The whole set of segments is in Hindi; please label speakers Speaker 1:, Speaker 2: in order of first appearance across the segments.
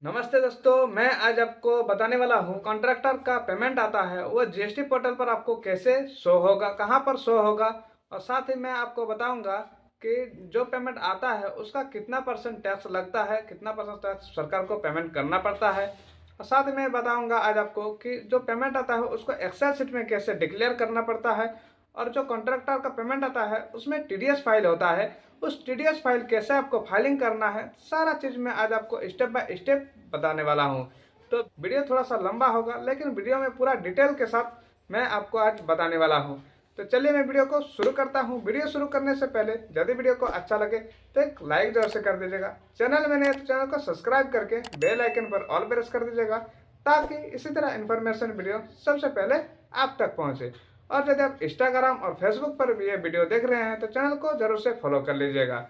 Speaker 1: नमस्ते दोस्तों, मैं आज आपको बताने वाला हूँ कॉन्ट्रैक्टर का पेमेंट आता है वो जीएसटी पोर्टल पर आपको कैसे शो होगा, कहाँ पर शो होगा। और साथ ही मैं आपको बताऊंगा कि जो पेमेंट आता है उसका कितना परसेंट टैक्स लगता है, कितना परसेंट टैक्स सरकार को पेमेंट करना पड़ता है। और साथ ही मैं बताऊंगा आज आपको कि जो पेमेंट आता है उसको एक्सेल शीट में कैसे डिक्लेयर करना पड़ता है। और जो कॉन्ट्रैक्टर का पेमेंट आता है उसमें टीडीएस फाइल होता है, उस टीडीएस फाइल कैसे आपको फाइलिंग करना है, सारा चीज़ मैं आज आपको स्टेप बाय स्टेप बताने वाला हूँ। तो वीडियो थोड़ा सा लंबा होगा लेकिन वीडियो में पूरा डिटेल के साथ मैं आपको आज बताने वाला हूँ। तो चलिए मैं वीडियो को शुरू करता हूँ। वीडियो शुरू करने से पहले यदि वीडियो को अच्छा लगे तो एक लाइक जरूर से कर दीजिएगा। चैनल में नए तो चैनल को सब्सक्राइब करके बेल आइकन पर ऑल प्रेस कर दीजिएगा, ताकि इसी तरह इन्फॉर्मेशन वीडियो सबसे पहले आप तक पहुँचे। और यदि आप इंस्टाग्राम और फेसबुक पर भी ये वीडियो देख रहे हैं तो चैनल को जरूर से फॉलो कर लीजिएगा।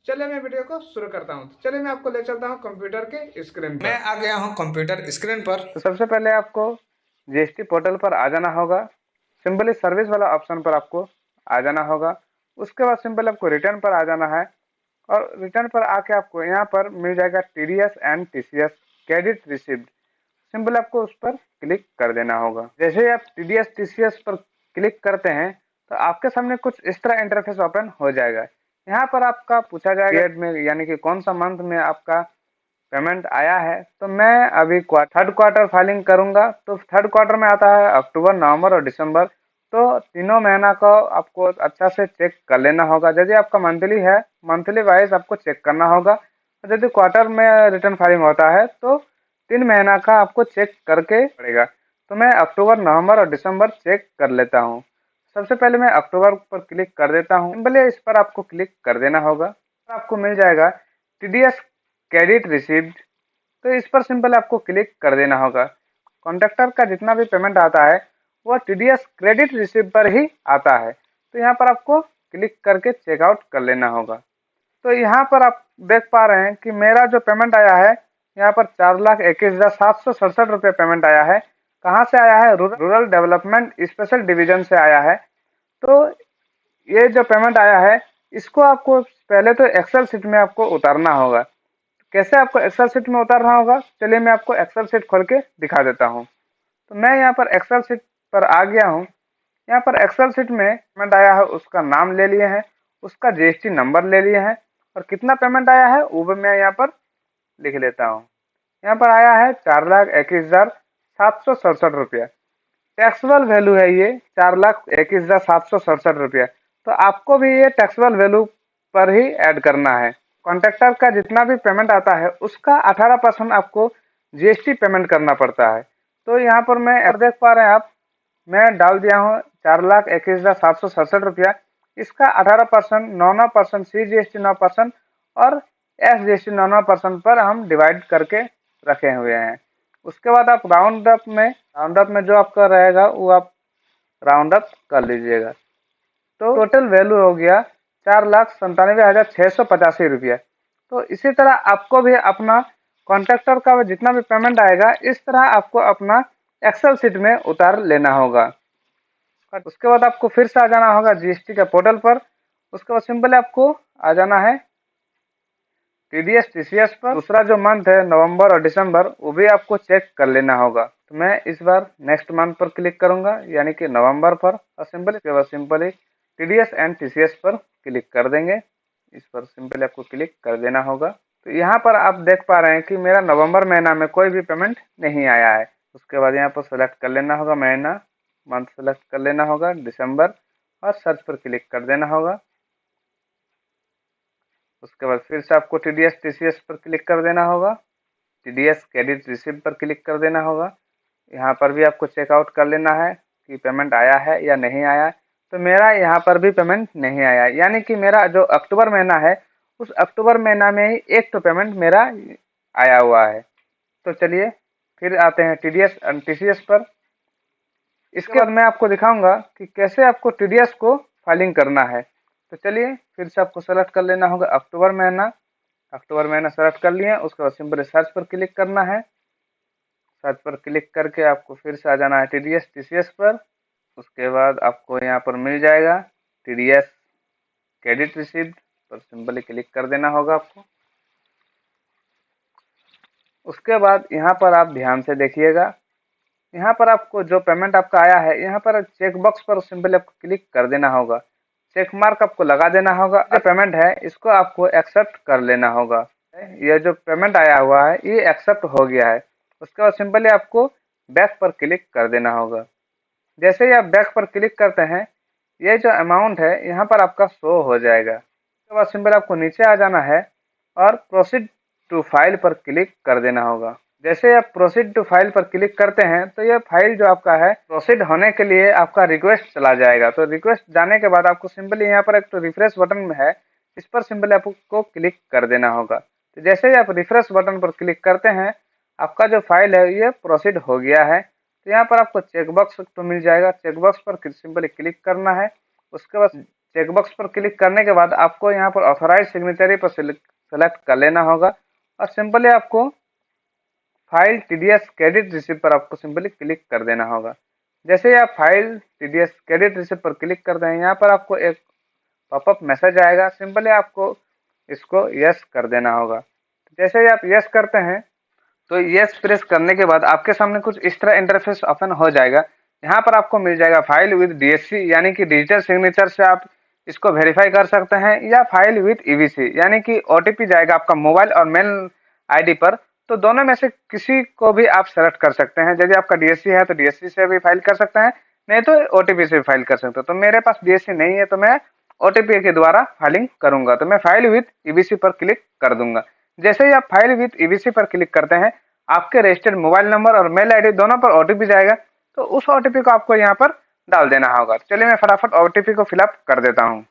Speaker 1: चलिए मैं वीडियो को शुरू करता हूँ। तो चलिए मैं आपको ले चलता हूँ कंप्यूटर के स्क्रीन पर। मैं आ गया हूँ कंप्यूटर स्क्रीन पर।
Speaker 2: तो सबसे पहले आपको जीएसटी पोर्टल पर आ जाना होगा। सिंपली सर्विस वाला ऑप्शन पर आपको आ जाना होगा। उसके बाद सिंपल आपको रिटर्न पर आ जाना है और रिटर्न पर आके आपको यहाँ पर मिल जाएगा TDS and TCS credit received. Simple आपको उस पर क्लिक कर देना होगा। जैसे ही आप टीडीएस टीसीएस पर क्लिक करते हैं तो आपके सामने कुछ इस तरह इंटरफेस ओपन हो जाएगा। यहाँ पर आपका पूछा जाएगा पीरियड में यानी कि कौन सा मंथ में आपका पेमेंट आया है। तो मैं अभी थर्ड क्वार्टर फाइलिंग करूंगा। तो थर्ड क्वार्टर में आता है अक्टूबर, नवंबर और दिसंबर। तो तीनों महीना को आपको अच्छा से चेक कर लेना होगा। यदि आपका मंथली है, मंथली वाइज आपको चेक करना होगा। और यदि क्वार्टर में रिटर्न फाइलिंग होता है तो 3 महीना का आपको चेक करके पड़ेगा। तो मैं अक्टूबर, नवंबर और दिसंबर चेक कर लेता हूँ। सबसे पहले मैं अक्टूबर पर क्लिक कर देता हूँ। सिंपली इस पर आपको क्लिक कर देना होगा। आपको मिल जाएगा टीडीएस क्रेडिट रिसीव्ड। तो इस पर सिंपल आपको क्लिक कर देना होगा। कॉन्ट्रैक्टर का जितना भी पेमेंट आता है वो टीडीएस क्रेडिट रिसीव पर ही आता है। तो यहाँ पर आपको क्लिक करके चेकआउट कर लेना होगा। तो यहाँ पर आप देख पा रहे हैं कि मेरा जो पेमेंट आया है यहाँ पर 4,21,767 रुपये पेमेंट आया है। कहाँ से आया है? रूरल डेवलपमेंट स्पेशल डिवीजन से आया है। तो ये जो पेमेंट आया है इसको आपको पहले तो एक्सेल शीट में आपको उतारना होगा। कैसे आपको एक्सेल शीट में उतारना होगा, चलिए मैं आपको एक्सेल शीट खोल के दिखा देता हूँ। तो मैं यहाँ पर एक्सेल शीट पर आ गया हूँ। यहाँ पर एक्सेल शीट में पेमेंट आया है उसका नाम ले लिए हैं, उसका जीएसटी नंबर ले लिए हैं और कितना पेमेंट आया है वो भी मैं यहाँ पर लिख लेता हूँ। यहाँ पर आया है 4,21,767 रुपया। टैक्सेबल वैल्यू है ये 4,21,767 रुपया। तो आपको भी ये टैक्सेबल वैल्यू पर ही ऐड करना है। कॉन्ट्रैक्टर का जितना भी पेमेंट आता है उसका 18% आपको जीएसटी पेमेंट करना पड़ता है। तो यहाँ पर मैं देख पा रहे हैं आप, मैं डाल दिया हूँ 4,21,767 रुपया। इसका 18%, 9% CGST 9% और SGST 9% पर हम डिवाइड करके रखे हुए हैं। उसके बाद आप राउंड अप में जो आपका रहेगा वो आप राउंड अप कर लीजिएगा। तो टोटल वैल्यू हो गया 4,97,685 रुपया। तो इसी तरह आपको भी अपना कॉन्ट्रैक्टर का जितना भी पेमेंट आएगा इस तरह आपको अपना एक्सेल शीट में उतार लेना होगा। उसके बाद आपको फिर से आ जाना होगा जीएसटी के पोर्टल पर। उसके बाद सिंपल आपको आ जाना है टीडीएस टीसीएस पर। दूसरा जो मंथ है नवंबर और दिसंबर वो भी आपको चेक कर लेना होगा। तो मैं इस बार नेक्स्ट मंथ पर क्लिक करूंगा यानी कि नवंबर पर, और सिंपली टीडीएस एंड टीसीएस पर क्लिक कर देंगे। इस पर सिंपली आपको क्लिक कर देना होगा। तो यहाँ पर आप देख पा रहे हैं कि मेरा नवंबर महीना में कोई भी पेमेंट नहीं आया है। उसके बाद यहाँ पर सेलेक्ट कर लेना होगा महीना, मंथ सेलेक्ट कर लेना होगा दिसंबर और सर्च पर क्लिक कर देना होगा। उसके बाद फिर से आपको टीडीएस टीसीएस पर क्लिक कर देना होगा, टीडीएस क्रेडिट रिसीव पर क्लिक कर देना होगा। यहाँ पर भी आपको चेकआउट कर लेना है कि पेमेंट आया है या नहीं आया है। तो मेरा यहाँ पर भी पेमेंट नहीं आया, यानी कि मेरा जो अक्टूबर महीना है उस अक्टूबर महीना में ही एक तो पेमेंट मेरा आया हुआ है। तो चलिए फिर आते हैं टीडीएस एंड टीसीएस पर। इसके बाद मैं आपको दिखाऊंगा कि कैसे आपको टीडीएस को फाइलिंग करना है। तो चलिए फिर से आपको सेलेक्ट कर लेना होगा अक्टूबर महीना। अक्टूबर महीना सेलेक्ट कर लिए। उसके बाद सिंपल सर्च पर क्लिक करना है। सर्च पर क्लिक करके आपको फिर से आ जाना है टीडीएस टीसीएस पर। उसके बाद आपको यहाँ पर मिल जाएगा टीडीएस क्रेडिट रिसीव्ड पर सिंपली क्लिक कर देना होगा आपको। उसके बाद यहाँ पर आप ध्यान से देखिएगा, यहाँ पर आपको जो पेमेंट आपका आया है, यहाँ पर चेक बॉक्स पर सिंपली आपको क्लिक कर देना होगा, चेक मार्क आपको लगा देना होगा। जो पेमेंट है इसको आपको एक्सेप्ट कर लेना होगा। ये जो पेमेंट आया हुआ है ये एक्सेप्ट हो गया है। उसके बाद सिंपली आपको बैक पर क्लिक कर देना होगा। जैसे ही आप बैक पर क्लिक करते हैं, ये जो अमाउंट है यहाँ पर आपका शो हो जाएगा। उसके बाद सिंपल आपको नीचे आ जाना है और प्रोसीड टू फाइल पर क्लिक कर देना होगा। जैसे आप प्रोसीड टू फाइल पर क्लिक करते हैं तो ये फाइल जो आपका है प्रोसीड होने के लिए आपका रिक्वेस्ट चला जाएगा। तो रिक्वेस्ट जाने के बाद आपको सिंपली यहाँ पर एक तो रिफ्रेश बटन है, इस पर सिंपली आपको क्लिक कर देना होगा। तो जैसे ही आप रिफ्रेश बटन पर क्लिक करते हैं, आपका जो फाइल है ये प्रोसीड हो गया है। तो यहाँ पर आपको चेकबॉक्स तो मिल जाएगा, चेकबॉक्स पर सिंपली क्लिक करना है। उसके बाद चेकबॉक्स पर क्लिक करने के बाद आपको यहाँ पर ऑथराइज सिग्नेचरी पर सेलेक्ट कर लेना होगा और सिंपली आपको फाइल टीडीएस क्रेडिट रिसिप्ट पर आपको सिंपली क्लिक कर देना होगा। जैसे ही आप फाइल टीडीएस क्रेडिट रिसिप्ट पर क्लिक कर दें, यहाँ पर आपको एक पॉपअप मैसेज आएगा, सिंपली आपको इसको यस कर देना होगा। जैसे ही आप यस करते हैं तो यस प्रेस करने के बाद आपके सामने कुछ इस तरह इंटरफेस ओपन हो जाएगा। यहाँ पर आपको मिल जाएगा फाइल विद डीएससी यानी कि डिजिटल सिग्नेचर से आप इसको वेरीफाई कर सकते हैं, या फाइल विद ईवीसी यानी कि ओटीपी जाएगा आपका मोबाइल और मेल आईडी पर। तो दोनों में से किसी को भी आप सेलेक्ट कर सकते हैं। यदि आपका डीएससी है तो डीएससी से भी फाइल कर सकते हैं, नहीं तो ओटीपी से भी फाइल कर सकते हो। तो मेरे पास डीएससी नहीं है तो मैं ओटीपी के द्वारा फाइलिंग करूंगा। तो मैं फाइल विद ईवीसी पर क्लिक कर दूंगा। जैसे ही आप फाइल विद ईवीसी पर क्लिक करते हैं, आपके रजिस्टर्ड मोबाइल नंबर और मेल आईडी दोनों पर ओटीपी जाएगा। तो उस ओटीपी को आपको यहाँ पर डाल देना होगा। चलिए मैं फटाफट ओटीपी को फिलअप कर देता हूँ।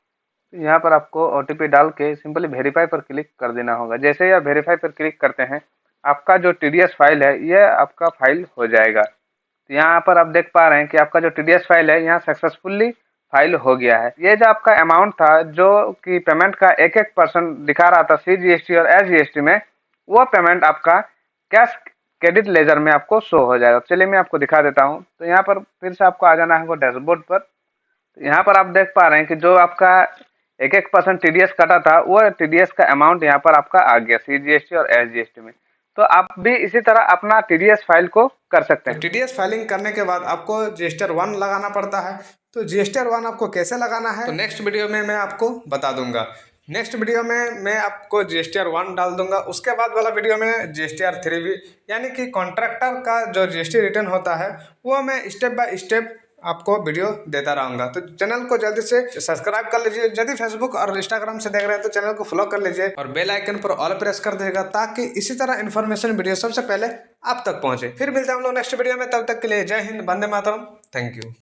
Speaker 2: यहाँ पर आपको ओटीपी डाल के सिंपली वेरीफाई पर क्लिक कर देना होगा। जैसे ही आप वेरीफाई पर क्लिक करते हैं, आपका जो टीडीएस फाइल है ये आपका फाइल हो जाएगा। तो यहाँ पर आप देख पा रहे हैं कि आपका जो टीडीएस फाइल है यहाँ सक्सेसफुली फाइल हो गया है। ये जो आपका अमाउंट था, जो कि पेमेंट का 1% दिखा रहा था CGST और SGST में, वो पेमेंट आपका कैश क्रेडिट लेजर में आपको शो हो जाएगा। चलिए मैं आपको दिखा देता हूँ। तो यहाँ पर फिर से आपको आ जाना है वो डैशबोर्ड पर। तो यहाँ पर आप देख पा रहे हैं कि जो आपका 1% TDS कटा था, वो TDS का अमाउंट यहाँ पर आपका आ गया CGST और SGST में। तो आप भी इसी तरह अपना TDS फाइल को कर सकते हैं।
Speaker 1: TDS फाइलिंग करने के बाद आपको GSTR 1 लगाना पड़ता है। तो GSTR 1 आपको कैसे लगाना है तो नेक्स्ट वीडियो में मैं आपको बता दूंगा। नेक्स्ट वीडियो में मैं आपको GSTR 1 डाल दूंगा। उसके बाद वाला वीडियो में GSTR 3 भी यानी कि कॉन्ट्रैक्टर का जो GST रिटर्न होता है वो मैं स्टेप बाय स्टेप आपको वीडियो देता रहूँगा। तो चैनल को जल्दी से सब्सक्राइब कर लीजिए। यदि फेसबुक और इंस्टाग्राम से देख रहे हैं तो चैनल को फॉलो कर लीजिए और बेल आइकन पर ऑल प्रेस कर देगा, ताकि इसी तरह इन्फॉर्मेशन वीडियो सबसे पहले आप तक पहुंचे। फिर मिलते हैं हम लोग नेक्स्ट वीडियो में। तब तक के लिए जय हिंद, वंदे मातरम, थैंक यू।